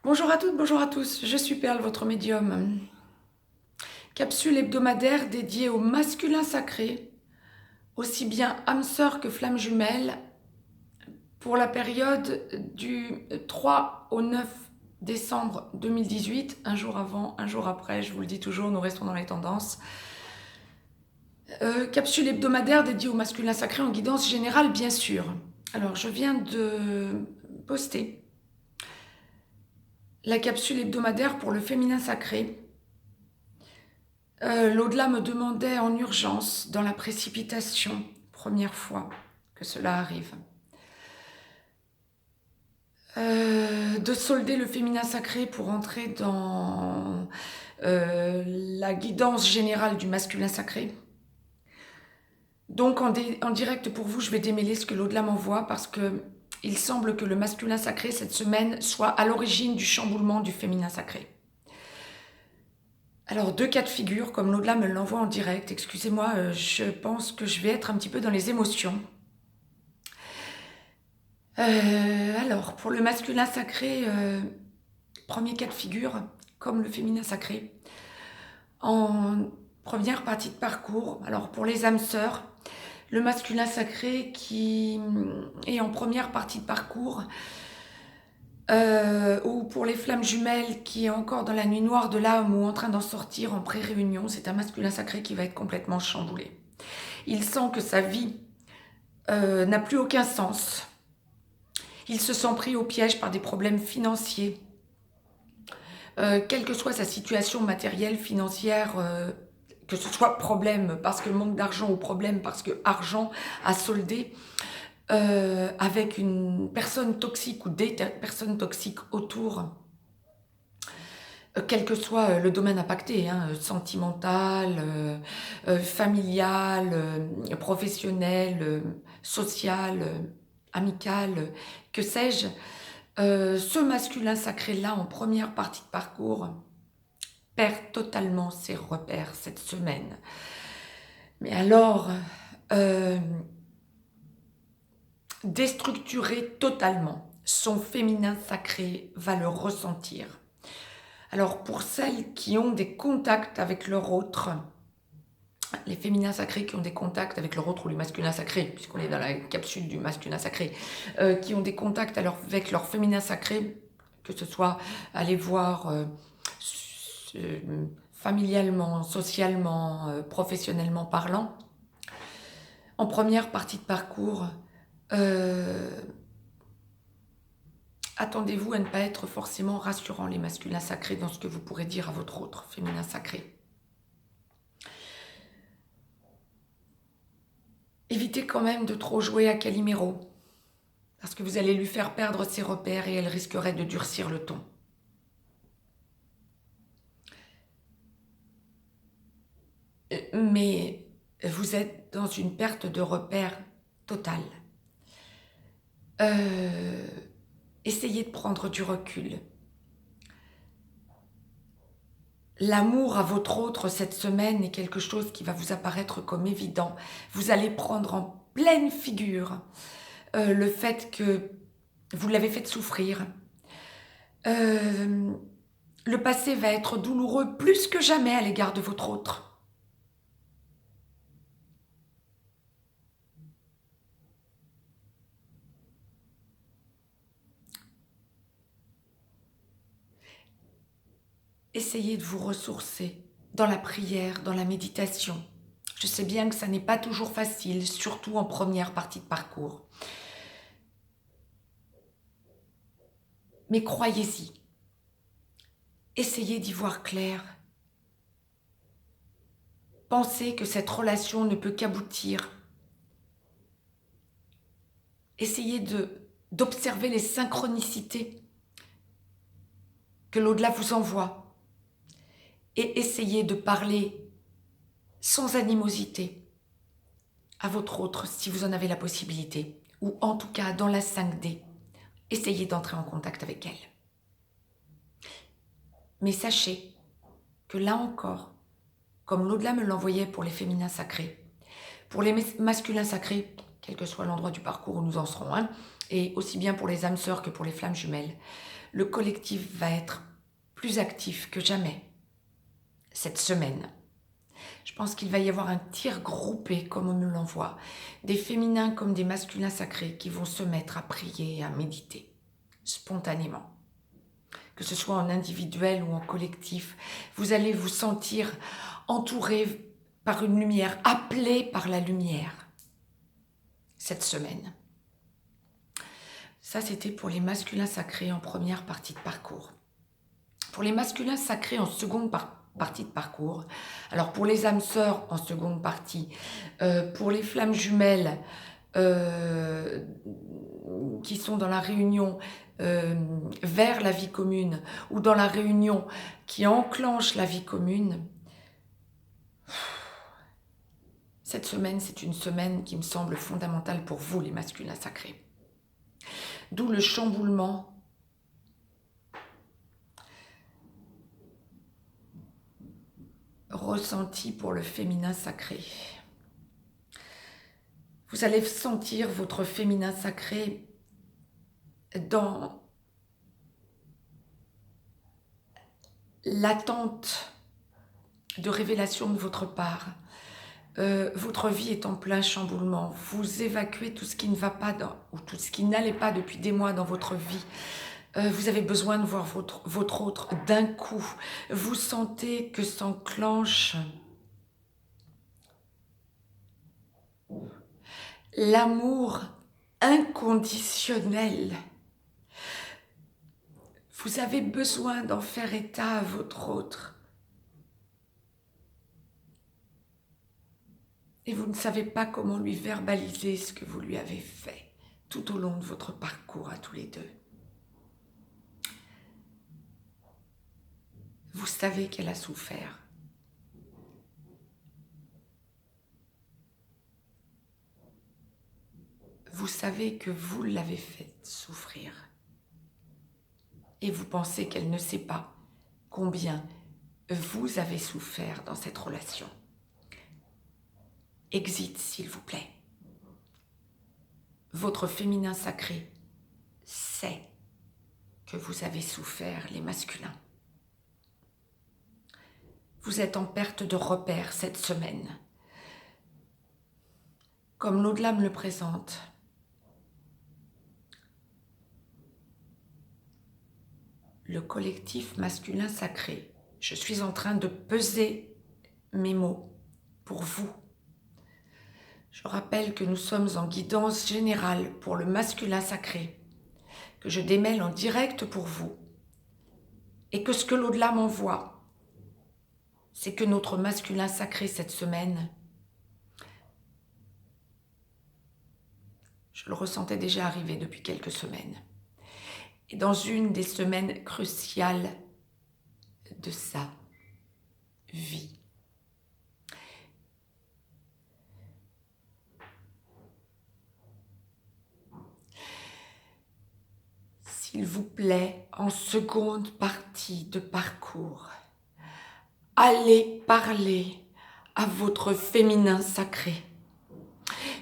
Bonjour à toutes, bonjour à tous, je suis Perle, votre médium. Capsule hebdomadaire dédiée au masculin sacré, aussi bien âme sœur que flamme jumelle, pour la période du 3 au 9 décembre 2018, un jour avant, un jour après, je vous le dis toujours, nous restons dans les tendances. Capsule hebdomadaire dédiée au masculin sacré en guidance générale, bien sûr. Alors, je viens de poster la capsule hebdomadaire pour le féminin sacré. L'au-delà me demandait en urgence, dans la précipitation, première fois que cela arrive, de solder le féminin sacré pour entrer dans la guidance générale du masculin sacré. Donc en direct pour vous, je vais démêler ce que l'au-delà m'envoie parce que il semble que le masculin sacré cette semaine soit à l'origine du chamboulement du féminin sacré. Alors, deux cas de figure, comme l'au-delà me l'envoie en direct. Excusez-moi, je pense que je vais être un petit peu dans les émotions. Alors, pour le masculin sacré, premier cas de figure, comme le féminin sacré. En première partie de parcours, alors pour les âmes sœurs, le masculin sacré qui est en première partie de parcours, ou pour les flammes jumelles qui est encore dans la nuit noire de l'âme ou en train d'en sortir en pré-réunion, c'est un masculin sacré qui va être complètement chamboulé. Il sent que sa vie n'a plus aucun sens. Il se sent pris au piège par des problèmes financiers. Quelle que soit sa situation matérielle, financière, que ce soit problème parce que manque d'argent ou problème parce que argent à solder, avec une personne toxique ou des personnes toxiques autour, quel que soit le domaine impacté, hein, sentimental, familial, professionnel, social, amical, que sais-je, ce masculin sacré-là, en première partie de parcours, perd totalement ses repères cette semaine. Mais alors, déstructurer totalement son féminin sacré va le ressentir. Alors pour celles qui ont des contacts avec leur autre, les féminins sacrés qui ont des contacts avec leur autre ou les masculins sacrés, puisqu'on est dans la capsule du masculin sacré, qui ont des contacts avec leur féminin sacré, que ce soit aller voir familialement, socialement, professionnellement parlant, en première partie de parcours, attendez-vous à ne pas être forcément rassurant, les masculins sacrés, dans ce que vous pourrez dire à votre autre féminin sacré. Évitez quand même de trop jouer à Calimero, parce que vous allez lui faire perdre ses repères et elle risquerait de durcir le ton. Mais vous êtes dans une perte de repères totale. Essayez de prendre du recul. L'amour à votre autre cette semaine est quelque chose qui va vous apparaître comme évident. Vous allez prendre en pleine figure le fait que vous l'avez fait souffrir. Le passé va être douloureux plus que jamais à l'égard de votre autre. Essayez de vous ressourcer dans la prière, dans la méditation. Je sais bien que ça n'est pas toujours facile, surtout en première partie de parcours. Mais croyez-y. Essayez d'y voir clair. Pensez que cette relation ne peut qu'aboutir. Essayez d'observer les synchronicités que l'au-delà vous envoie. Et essayez de parler sans animosité à votre autre si vous en avez la possibilité, ou en tout cas dans la 5D, essayez d'entrer en contact avec elle. Mais sachez que là encore, comme l'au-delà me l'envoyait pour les féminins sacrés, pour les masculins sacrés, quel que soit l'endroit du parcours où nous en serons, hein, et aussi bien pour les âmes sœurs que pour les flammes jumelles, Le collectif va être plus actif que jamais cette semaine. Je pense qu'il va y avoir un tir groupé comme on nous l'envoie, des féminins comme des masculins sacrés qui vont se mettre à prier et à méditer spontanément. Que ce soit en individuel ou en collectif, vous allez vous sentir entouré par une lumière, appelé par la lumière cette semaine. Ça, c'était pour les masculins sacrés en première partie de parcours. Pour les masculins sacrés en seconde partie de parcours, alors pour les âmes sœurs en seconde partie, pour les flammes jumelles qui sont dans la réunion vers la vie commune ou dans la réunion qui enclenche la vie commune, cette semaine, c'est une semaine qui me semble fondamentale pour vous, les masculins sacrés. D'où le chamboulement ressenti pour le féminin sacré. Vous allez sentir votre féminin sacré dans l'attente de révélation de votre part. Votre vie est en plein chamboulement. Vous évacuez tout ce qui ne va pas ou tout ce qui n'allait pas depuis des mois dans votre vie. Vous avez besoin de voir votre autre d'un coup. Vous sentez que s'enclenche l'amour inconditionnel. Vous avez besoin d'en faire état à votre autre. Et vous ne savez pas comment lui verbaliser ce que vous lui avez fait tout au long de votre parcours à tous les deux. Vous savez qu'elle a souffert. Vous savez que vous l'avez fait souffrir. Et vous pensez qu'elle ne sait pas combien vous avez souffert dans cette relation. Exit, s'il vous plaît. Votre féminin sacré sait que vous avez souffert, les masculins. Vous êtes en perte de repère cette semaine. Comme l'au-delà me le présente, le collectif masculin sacré. Je suis en train de peser mes mots pour vous. Je rappelle que nous sommes en guidance générale pour le masculin sacré, que je démêle en direct pour vous, et que ce que l'au-delà m'envoie, c'est que notre masculin sacré cette semaine, je le ressentais déjà arriver depuis quelques semaines, et dans une des semaines cruciales de sa vie. S'il vous plaît, en seconde partie de parcours, allez parler à votre féminin sacré.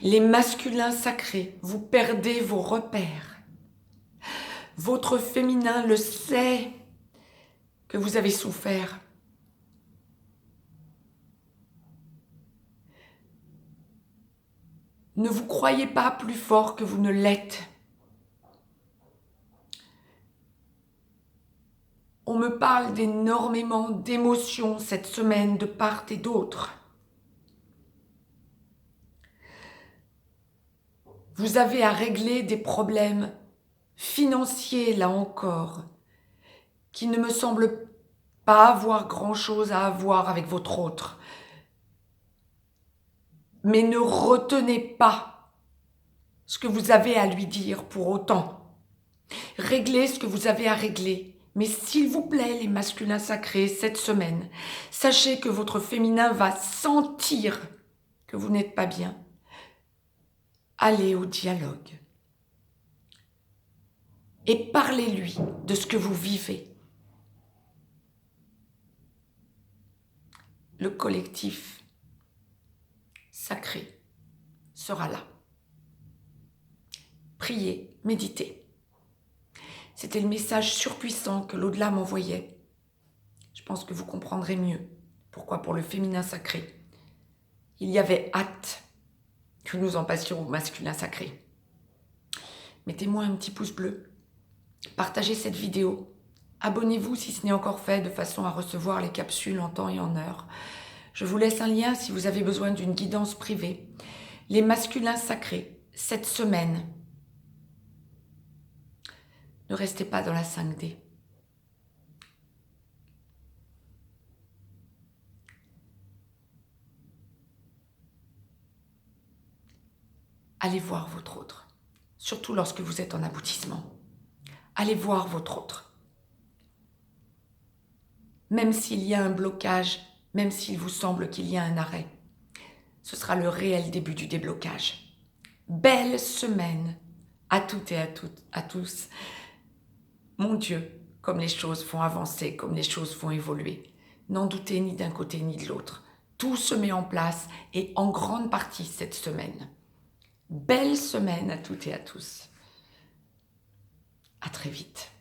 Les masculins sacrés, vous perdez vos repères. Votre féminin le sait que vous avez souffert. Ne vous croyez pas plus fort que vous ne l'êtes. On me parle d'énormément d'émotions cette semaine de part et d'autre. Vous avez à régler des problèmes financiers, là encore, qui ne me semblent pas avoir grand-chose à voir avec votre autre. Mais ne retenez pas ce que vous avez à lui dire pour autant. Réglez ce que vous avez à régler. Mais s'il vous plaît, les masculins sacrés, cette semaine, sachez que votre féminin va sentir que vous n'êtes pas bien. Allez au dialogue. Et parlez-lui de ce que vous vivez. Le collectif sacré sera là. Priez, méditez. C'était le message surpuissant que l'au-delà m'envoyait. Je pense que vous comprendrez mieux pourquoi pour le féminin sacré, il y avait hâte que nous en passions au masculin sacré. Mettez-moi un petit pouce bleu, partagez cette vidéo, abonnez-vous si ce n'est encore fait de façon à recevoir les capsules en temps et en heure. Je vous laisse un lien si vous avez besoin d'une guidance privée. Les masculins sacrés, cette semaine, ne restez pas dans la 5D. Allez voir votre autre, surtout lorsque vous êtes en aboutissement. Allez voir votre autre. Même s'il y a un blocage, même s'il vous semble qu'il y a un arrêt, ce sera le réel début du déblocage. Belle semaine à toutes et à tous. Mon Dieu, comme les choses vont avancer, comme les choses vont évoluer. N'en doutez ni d'un côté ni de l'autre. Tout se met en place et en grande partie cette semaine. Belle semaine à toutes et à tous. À très vite.